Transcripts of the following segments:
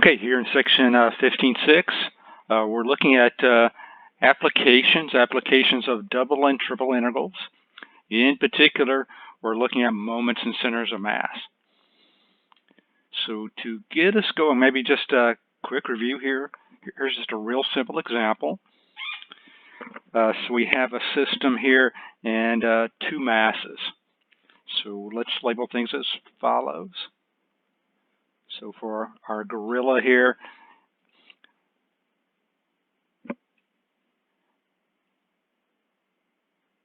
Okay, here in section 15.6, we're looking at applications of double and triple integrals. In particular, we're looking at moments and centers of mass. So to get us going, maybe just a quick review here. Here's just a real simple example. So we have a system here and two masses. So let's label things as follows. So for our gorilla here,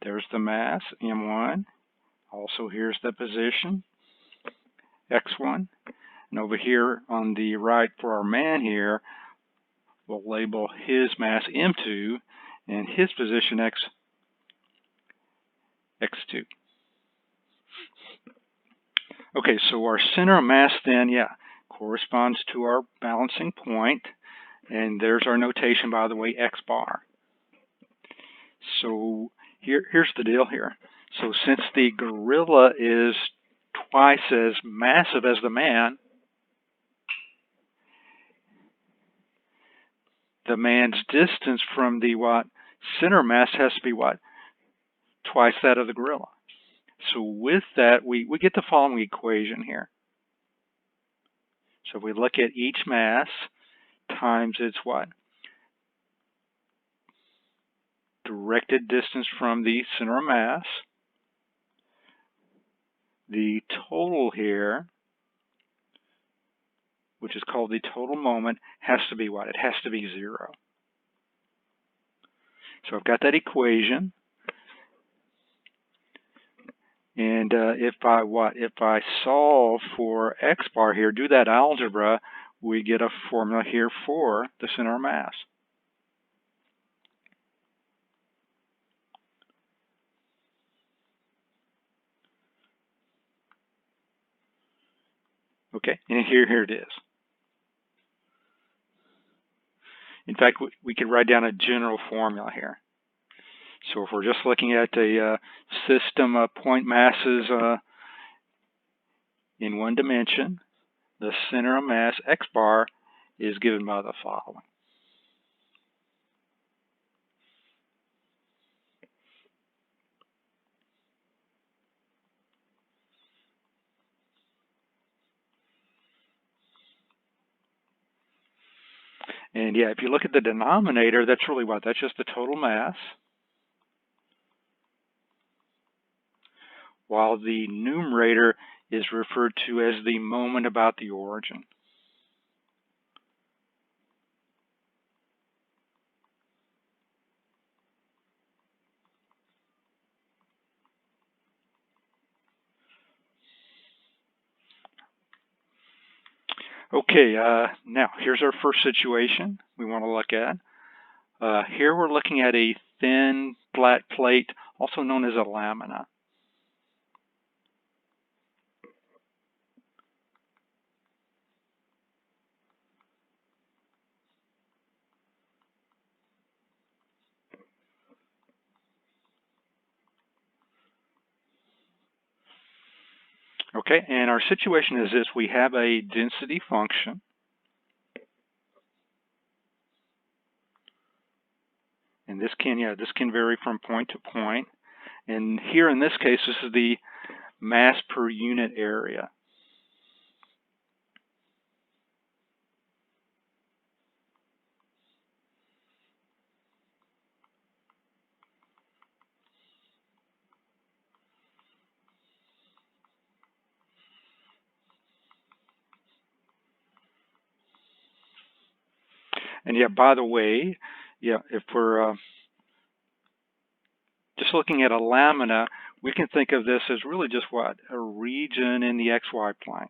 there's the mass, M1. Also, here's the position, X1. And over here on the right for our man here, we'll label his mass M2 and his position X2. Okay, so our center of mass then, corresponds to our balancing point. And there's our notation, by the way, X bar. So here's the deal here. So since the gorilla is twice as massive as the man, the man's distance from the center mass has to be twice that of the gorilla. So with that, we get the following equation here. So if we look at each mass times its directed distance from the center of mass, the total here, which is called the total moment, has to be It has to be 0. So I've got that equation. And if I solve for X bar here, do that algebra, we get a formula here for the center of mass. Okay, and here it is. In fact, we could write down a general formula here. So if we're just looking at a system of point masses in one dimension, the center of mass, X bar, is given by the following. And if you look at the denominator, that's really that's just the total mass, while the numerator is referred to as the moment about the origin. Okay, now here's our first situation we want to look at. Here we're looking at a thin, flat plate, also known as a lamina. Okay, and our situation is this: we have a density function. And this can vary from point to point. And here in this case, this is the mass per unit area. And by the way, if we're just looking at a lamina, we can think of this as really just a region in the XY plane.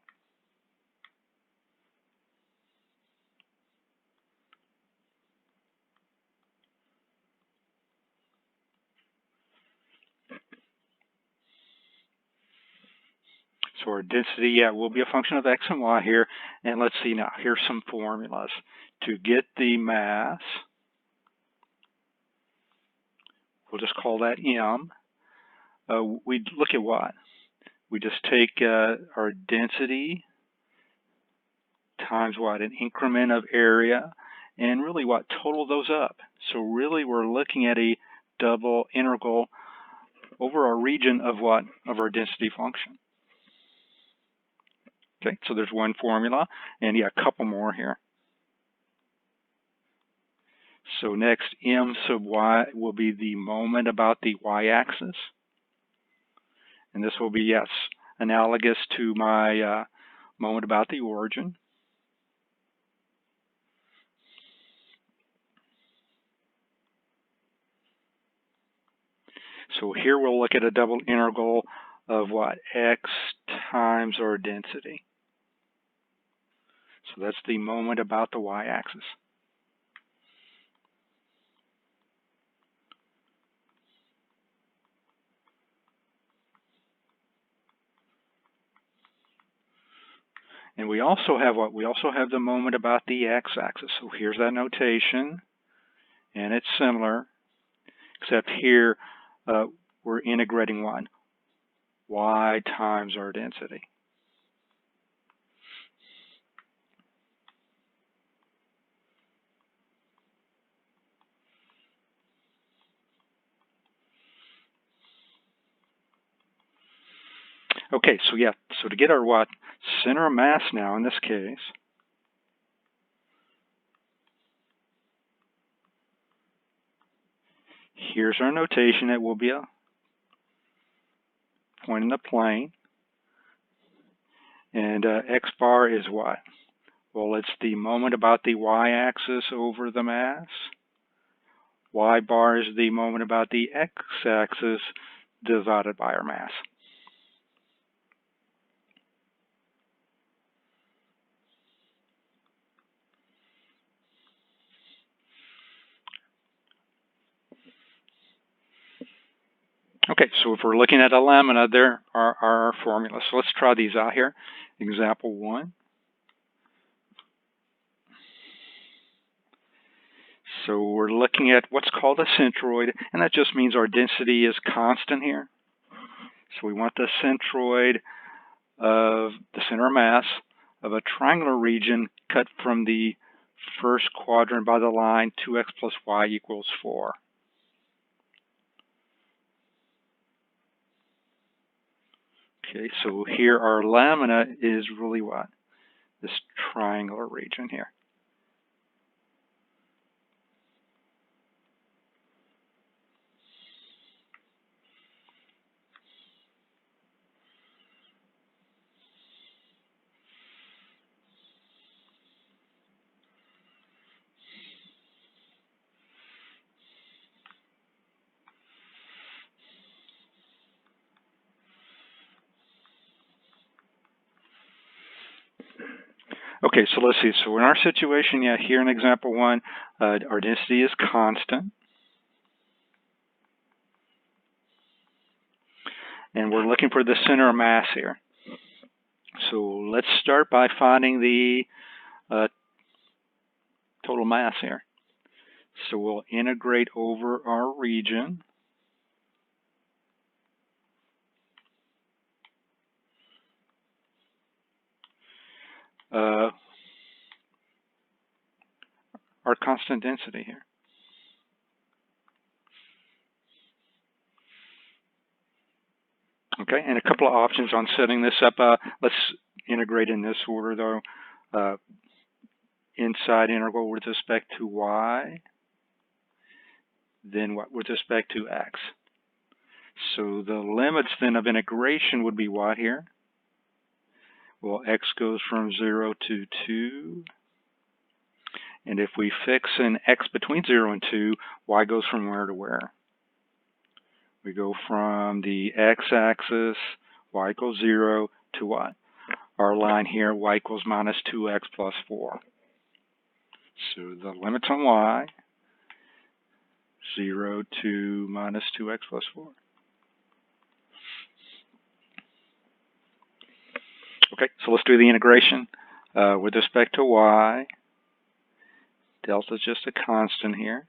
So our density, will be a function of X and Y here. And let's see now, here's some formulas. To get the mass, we'll just call that M. We look at we just take our density times what? An increment of area, and really what? Total those up. So really we're looking at a double integral over our region of what? Of our density function. Okay, so there's one formula, and yeah, a couple more here. So next, m sub y will be the moment about the y-axis. And this will be, yes, analogous to my moment about the origin. So here we'll look at a double integral of what? X times our density. So that's the moment about the y-axis. And we also have what? We also have the moment about the x-axis. So here's that notation, and it's similar, except here we're integrating what? Y times our density. Okay, so yeah, so to get our what? Center of mass now in this case, here's our notation. It will be a point in the plane. And x bar is what? Well, it's the moment about the y-axis over the mass. Y bar is the moment about the x-axis divided by our mass. Okay, so if we're looking at a lamina, there are our formulas. So let's try these out here. Example 1. So we're looking at what's called a centroid, and that just means our density is constant here. So we want the centroid of the center of mass of a triangular region cut from the first quadrant by the line 2x plus y equals 4. Okay, so here our lamina is really what? This triangular region here. Okay, so let's see. So in our situation, yeah, here in example 1, our density is constant. And we're looking for the center of mass here. So let's start by finding the total mass here. So we'll integrate over our region. Our constant density here. Okay, and a couple of options on setting this up. Let's integrate in this order, though. Inside integral with respect to y, then what with respect to x. So the limits then of integration would be what here? Well, x goes from 0 to 2. And if we fix an x between 0 and 2, y goes from where to where? We go from the x-axis, y equals 0, to what? Our line here, y equals minus 2x plus 4. So the limits on y, 0 to minus 2x plus 4. Okay, so let's do the integration. With respect to y, delta is just a constant here.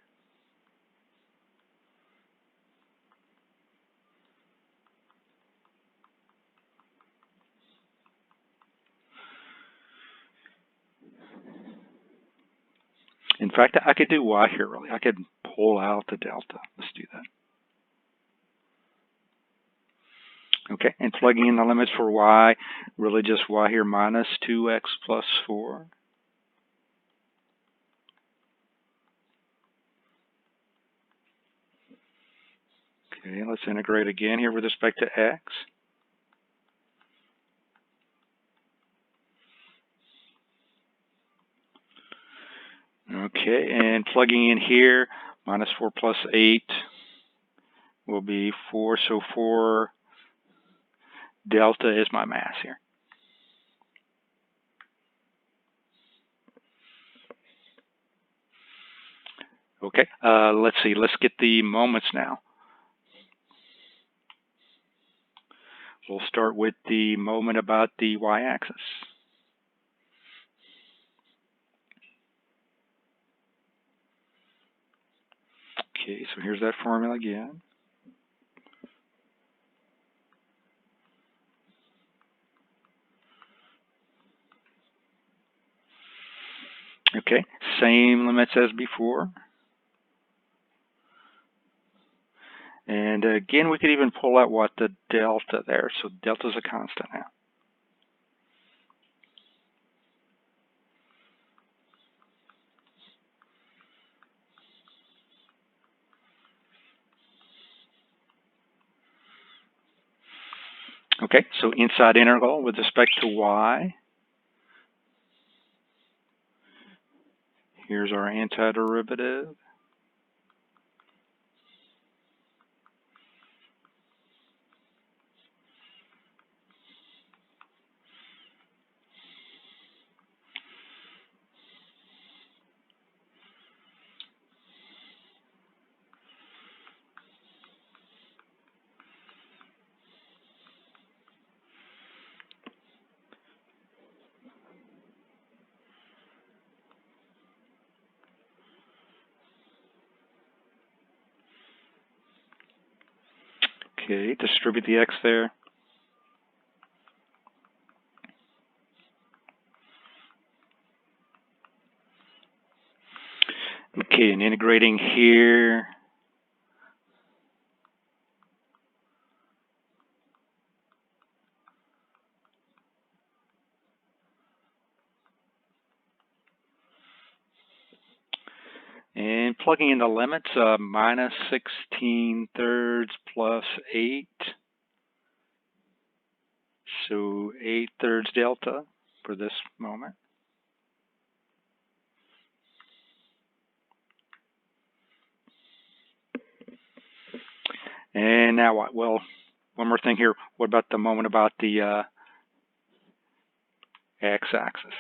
fact, I could do y here, really. I could pull out the delta. Let's do that. Okay, and plugging in the limits for y, really just y here minus 2x plus 4. Okay, let's integrate again here with respect to x. Okay, and plugging in here, minus 4 plus 8 will be 4, so 4 delta is my mass here. Okay, let's see, let's get the moments now. We'll start with the moment about the y-axis. Okay, so here's that formula again. Okay, same limits as before. And again, we could even pull out what the delta there. So delta is a constant now. Okay, so inside integral with respect to y. Here's our antiderivative. Okay, distribute the x there. Okay, and integrating here. And plugging in the limits, minus 16/3 plus 8. So 8/3 delta for this moment. And now what? Well, one more thing here. What about the moment about the x-axis?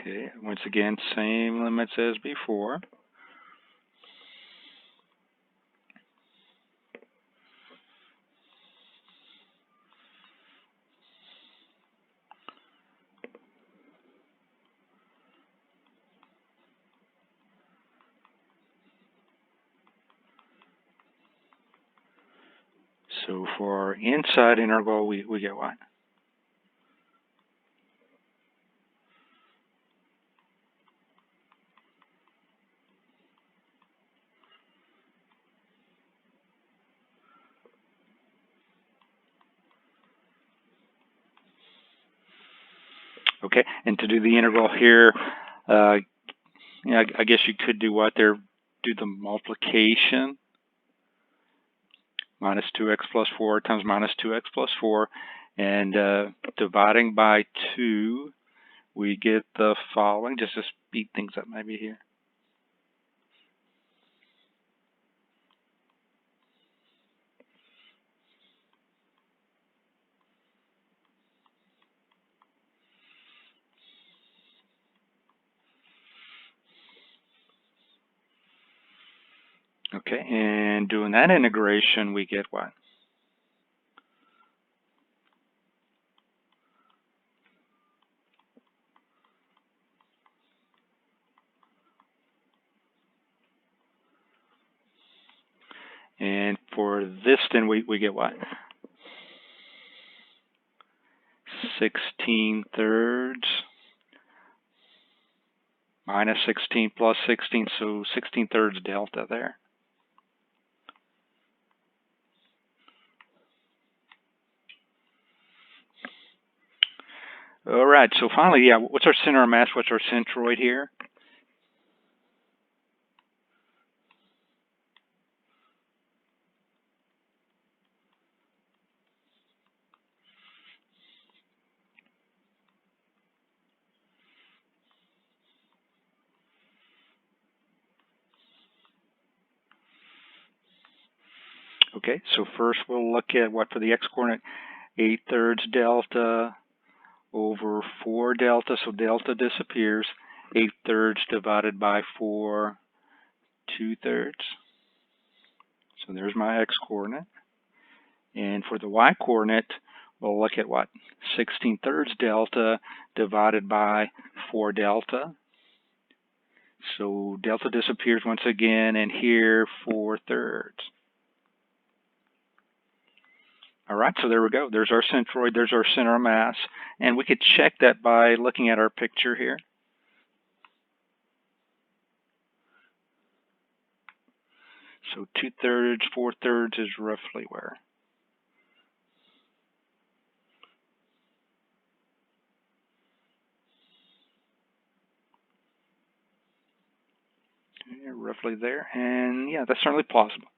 Okay, once again, same limits as before. So for our inside integral, we get what? Okay, and to do the integral here, I guess you could do what there? Do the multiplication. Minus 2x plus 4 times minus 2x plus 4. And dividing by 2, we get the following. Just to speed things up maybe here. Okay, and doing that integration, we get what? And for this, then we get what? 16/3 minus 16 plus 16, so 16/3 delta there. All right, so finally, yeah, what's our center of mass? What's our centroid here? Okay, so first we'll look at what for the x-coordinate, 8/3 delta over 4 delta, so delta disappears. 8/3 divided by 4, 2/3. So there's my x-coordinate. And for the y-coordinate, we'll look at what? 16/3 delta divided by 4 delta. So delta disappears once again, and here 4/3. All right, so there we go. There's our centroid, there's our center of mass, and we could check that by looking at our picture here. So 2/3, 4/3 is roughly where? Yeah, roughly there, and yeah, that's certainly plausible.